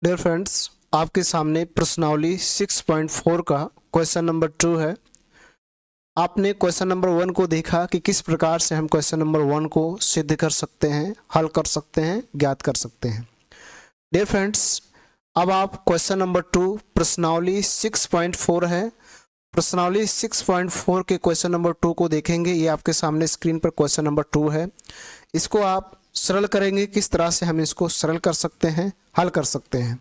Dear friends, आपके सामने प्रश्नावली 6.4 का क्वेश्चन नंबर 2 है। आपने क्वेश्चन नंबर 1 को देखा कि किस प्रकार से हम क्वेश्चन नंबर 1 को सिद्ध कर सकते हैं, हल कर सकते हैं, ज्ञात कर सकते हैं। डियर फ्रेंड्स, अब आप क्वेश्चन नंबर 2 प्रश्नावली 6.4 है। प्रश्नावली 6.4 के क्वेश्चन नंबर 2 को देखेंगे। ये आपके सामने स्क्रीन पर क्वेश्चन नंबर 2 है। इसको आप सरल करेंगे, किस तरह से हम इसको सरल कर सकते हैं, हल कर सकते हैं।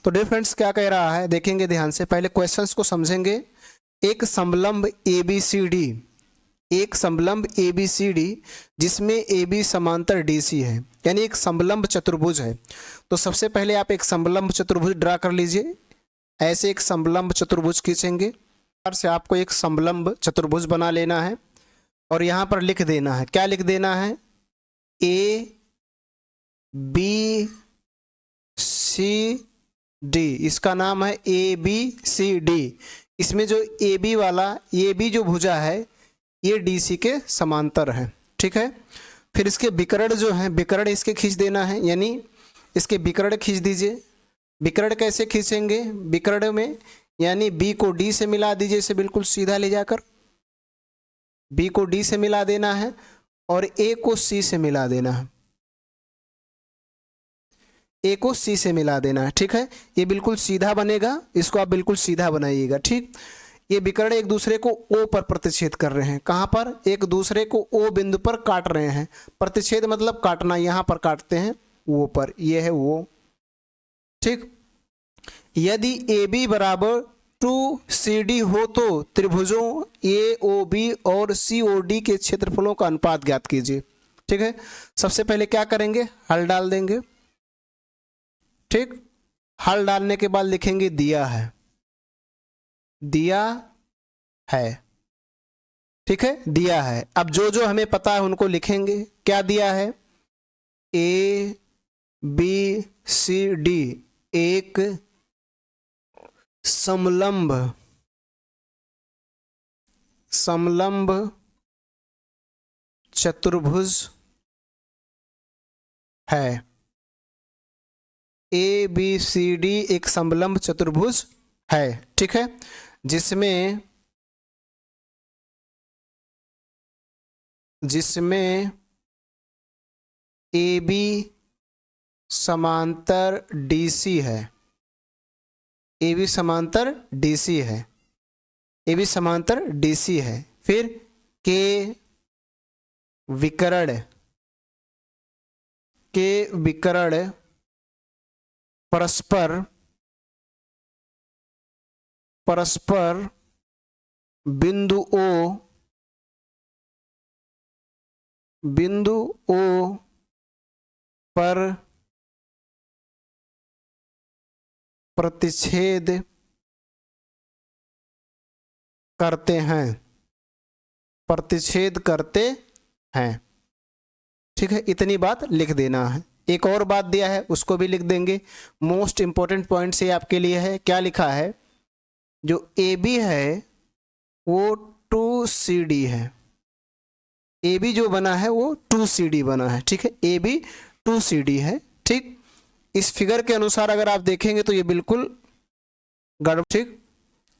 तो डियर फ्रेंड्स, क्या कह रहा है देखेंगे ध्यान से। पहले क्वेश्चंस को समझेंगे। एक समलंब ABCD, एक समलंब ABCD जिसमें AB समांतर DC है, यानी एक समलंब चतुर्भुज है। तो सबसे पहले आप एक समलंब चतुर्भुज ड्रा कर लीजिए। ऐसे एक समलंब चतुर्भुज खींचेंगे। से आपको एक समलंब चतुर्भुज बना लेना है और यहाँ पर लिख देना है। क्या लिख देना है? ABCD। इसका नाम है ABCD। इसमें जो AB वाला, AB जो भुजा है ये DC के समांतर है, ठीक है। फिर इसके विकर्ण जो है, विकर्ण इसके खींच देना है, यानी इसके विकर्ण खींच दीजिए। विकर्ण कैसे खींचेंगे? विकर्ण में यानी B को D से मिला दीजिए, इसे बिल्कुल सीधा ले जाकर B को D से मिला देना है और A को C से मिला देना है। A को C से मिला देना है, ठीक है। ये बिल्कुल सीधा बनेगा, इसको आप बिल्कुल सीधा बनाइएगा, ठीक। ये विकर्ण एक दूसरे को O पर प्रतिच्छेद कर रहे हैं। कहाँ पर? एक दूसरे को O बिंदु पर काट रहे हैं। प्रतिच्छेद मतलब काटना, यहाँ पर काटते हैं O पर, ये है O, ठीक। यदि AB बराबर 2CD हो तो त्रिभुजों AOB और COD के क्षेत्रफलों का अनुपात ज्ञात कीजिए, ठीक है। सबसे पहले क्या करेंगे? हल डाल देंगे, ठीक। हल डालने के बाद लिखेंगे दिया है, दिया है, ठीक है, दिया है। अब जो जो हमें पता है उनको लिखेंगे। क्या दिया है? ABCD एक समलंब चतुर्भुज है। ABCD एक समलंब चतुर्भुज है, ठीक है, जिसमें AB समांतर DC है। AB समांतर DC है, AB समांतर DC है। फिर के विकर्ण परस्पर बिंदु O पर प्रतिच्छेद करते हैं, ठीक है। इतनी बात लिख देना है। एक और बात दिया है, उसको भी लिख देंगे। मोस्ट इंपॉर्टेंट पॉइंट से आपके लिए है। क्या लिखा है? जो AB है वो 2CD है। AB जो बना है वो 2CD बना है, ठीक है। AB 2CD है, ठीक। इस फिगर के अनुसार अगर आप देखेंगे तो ये बिल्कुल गड़बड़, ठीक।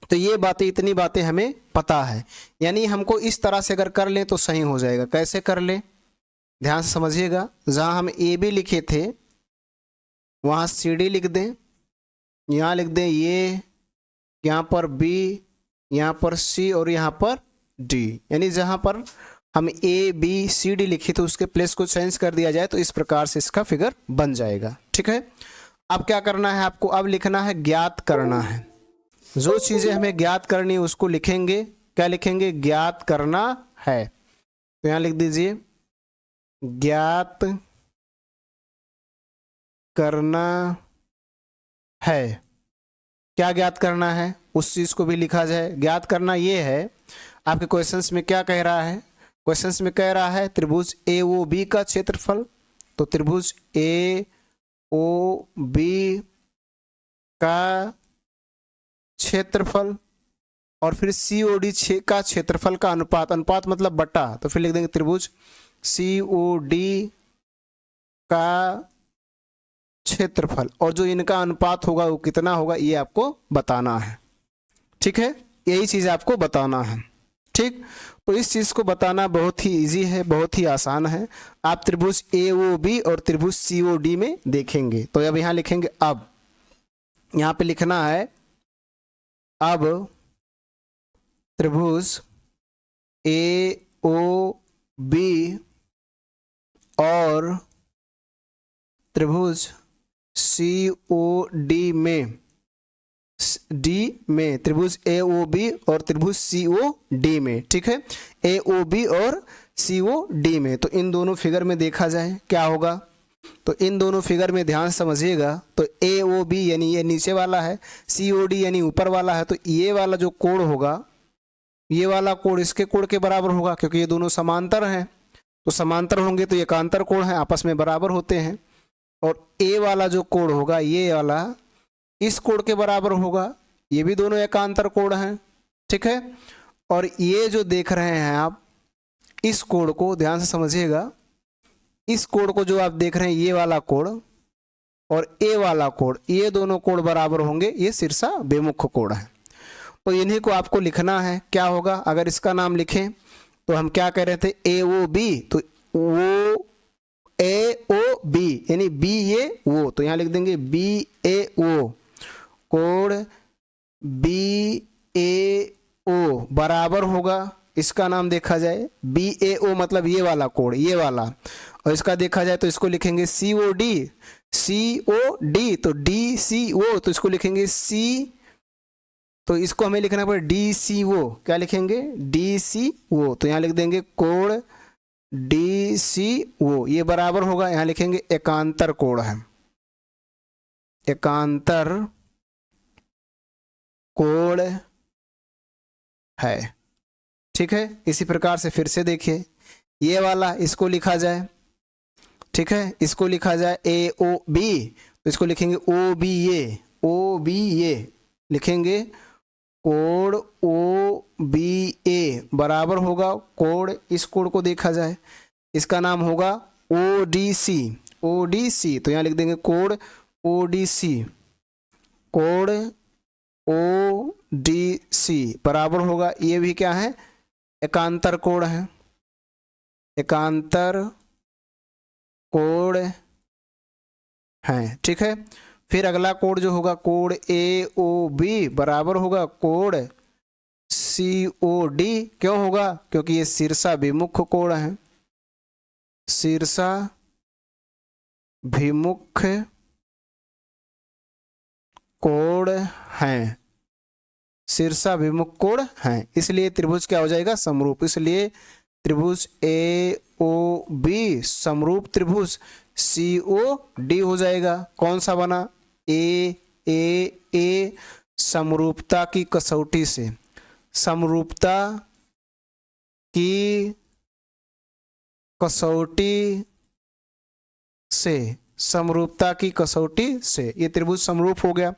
तो ये बातें, इतनी बातें हमें पता है, यानी हमको इस तरह से अगर कर लें तो सही हो जाएगा। कैसे कर लें? ध्यान से समझिएगा। जहां हम AB लिखे थे वहां CD लिख दें, यहाँ लिख दें ये, यहाँ पर B, यहाँ पर C और यहाँ पर D। यानी जहां पर हम ABCD लिखे तो उसके प्लेस को चेंज कर दिया जाए तो इस प्रकार से इसका फिगर बन जाएगा, ठीक है। अब क्या करना है आपको? अब लिखना है ज्ञात करना है। जो चीजें हमें ज्ञात करनी है उसको लिखेंगे। क्या लिखेंगे? ज्ञात करना है। तो यहां लिख दीजिए ज्ञात करना है। क्या ज्ञात करना है उस चीज को भी लिखा जाए। ज्ञात करना ये है, आपके क्वेश्चंस में क्या कह रहा है? क्वेश्चंस में कह रहा है त्रिभुज AOB का क्षेत्रफल। तो त्रिभुज AOB का क्षेत्रफल और फिर COD का क्षेत्रफल का अनुपात, अनुपात मतलब बटा, तो फिर लिख देंगे त्रिभुज COD का क्षेत्रफल, और जो इनका अनुपात होगा वो कितना होगा ये आपको बताना है। ठीक है, यही चीज़ आपको बताना है। ठीक, तो इस चीज़ को बताना बहुत ही इजी है, बहुत ही आसान है। आप त्रिभुज AOB और त्रिभुज COD में देखेंगे। तो अब यहाँ लिखेंगे, अब यहाँ पे लिखना है, अब त्रिभुज AOB और त्रिभुज COD में त्रिभुज AOB और त्रिभुज COD में, ठीक है, AOB और COD में, तो इन दोनों फिगर में देखा जाए क्या होगा। तो इन दोनों फिगर में ध्यान समझिएगा, तो AOB यानी ये नीचे वाला है, COD यानी ऊपर वाला है, तो ये वाला जो कोण होगा, ये वाला कोण इसके कोण के बराबर होगा, क्योंकि ये दोनों समांतर हैं। तो समांतर होंगे तो एकांतर कोण है, आपस में बराबर होते हैं। और A वाला जो कोण होगा, ये वाला इस कोण के बराबर होगा, ये भी दोनों एकांतर कोण हैं। ठीक है, और ये जो देख रहे हैं आप, इस कोण को ध्यान से समझिएगा, इस कोण को जो आप देख रहे हैं, ये वाला कोण और A वाला कोण, ये दोनों कोण बराबर होंगे, ये शीर्षा विमुख कोण है। तो इन्हीं को आपको लिखना है। क्या होगा अगर इसका नाम लिखें, तो हम क्या कह रहे थे, AOB, तो वो AOB यानी B ये वो, तो यहाँ लिख देंगे BAO, कोण BAO बराबर होगा, इसका नाम देखा जाए BAO मतलब ये वाला कोण, ये वाला, और इसका देखा जाए तो इसको लिखेंगे COD, COD तो DCO, तो इसको लिखेंगे C, तो इसको हमें लिखना पड़ेगा DCO, क्या लिखेंगे DCO, तो यहाँ लिख देंगे कोण DCO, ये बराबर होगा, यहाँ लिखेंगे एकांतर कोण है, एकांतर कोण है। ठीक है, इसी प्रकार से फिर से देखिए, ये वाला इसको लिखा जाए, ठीक है, इसको लिखा जाए AOB, तो इसको लिखेंगे OBA, OBA लिखेंगे, कोण OBA बराबर होगा कोण, इस कोण को देखा जाए, इसका नाम होगा ODC, ODC, तो यहाँ लिख देंगे कोण ODC, कोण ODC बराबर होगा, ये भी क्या है, एकांतर कोण है, एकांतर कोण है। ठीक है, फिर अगला कोण जो होगा, कोण AOB बराबर होगा कोण COD, क्यों होगा, क्योंकि ये शीर्षा विमुख कोण है, शीर्षा विमुख कोण है, शीर्षा विमुख कोण है, इसलिए त्रिभुज क्या हो जाएगा, समरूप, इसलिए त्रिभुज AOB समरूप त्रिभुज COD हो जाएगा। कौन सा बना, A समरूपता की कसौटी से, समरूपता की कसौटी से, समरूपता की कसौटी से ये त्रिभुज समरूप हो गया।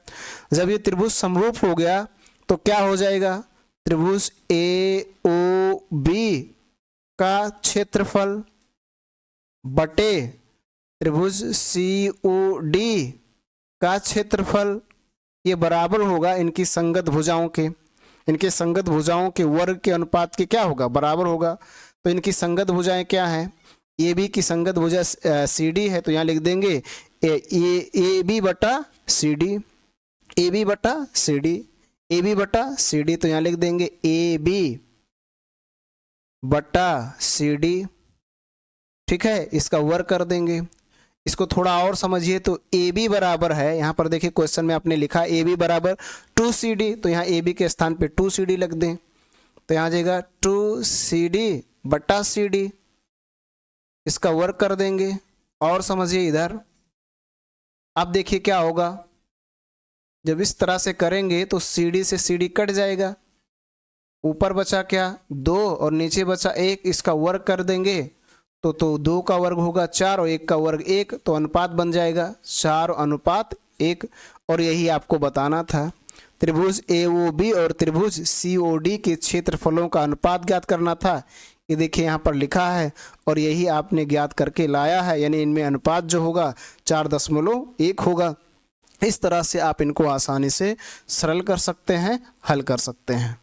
जब ये त्रिभुज समरूप हो गया तो क्या हो जाएगा, त्रिभुज AOB का क्षेत्रफल बटे त्रिभुज COD का क्षेत्रफल, ये बराबर होगा इनकी संगत भुजाओं के, इनके संगत भुजाओं के वर्ग के अनुपात के क्या होगा, बराबर होगा। तो इनकी संगत भुजाएं क्या हैं, AB की संगत भुजा CD है, तो यहाँ लिख देंगे AB बटा CD, AB बटा CD, AB बटा CD, तो यहाँ लिख देंगे AB बटा CD। ठीक है, इसका वर्ग कर देंगे। इसको थोड़ा और समझिए तो AB बराबर है, यहाँ पर देखिए क्वेश्चन में आपने लिखा AB बराबर 2CD, तो यहाँ AB के स्थान पे 2CD लग दें, तो यहाँ आ जाएगा 2CD बटा CD, इसका वर्ग कर देंगे। और समझिए इधर, अब देखिए क्या होगा, जब इस तरह से करेंगे तो CD से CD कट जाएगा, ऊपर बचा क्या 2 और नीचे बचा 1, इसका वर्ग कर देंगे तो 2 का वर्ग होगा 4 और 1 का वर्ग 1, तो अनुपात बन जाएगा 4:1। और यही आपको बताना था, त्रिभुज AOB और त्रिभुज COD के क्षेत्रफलों का अनुपात ज्ञात करना था, ये देखिए यहाँ पर लिखा है और यही आपने ज्ञात करके लाया है, यानी इनमें अनुपात जो होगा 4.1 होगा। इस तरह से आप इनको आसानी से सरल कर सकते हैं, हल कर सकते हैं।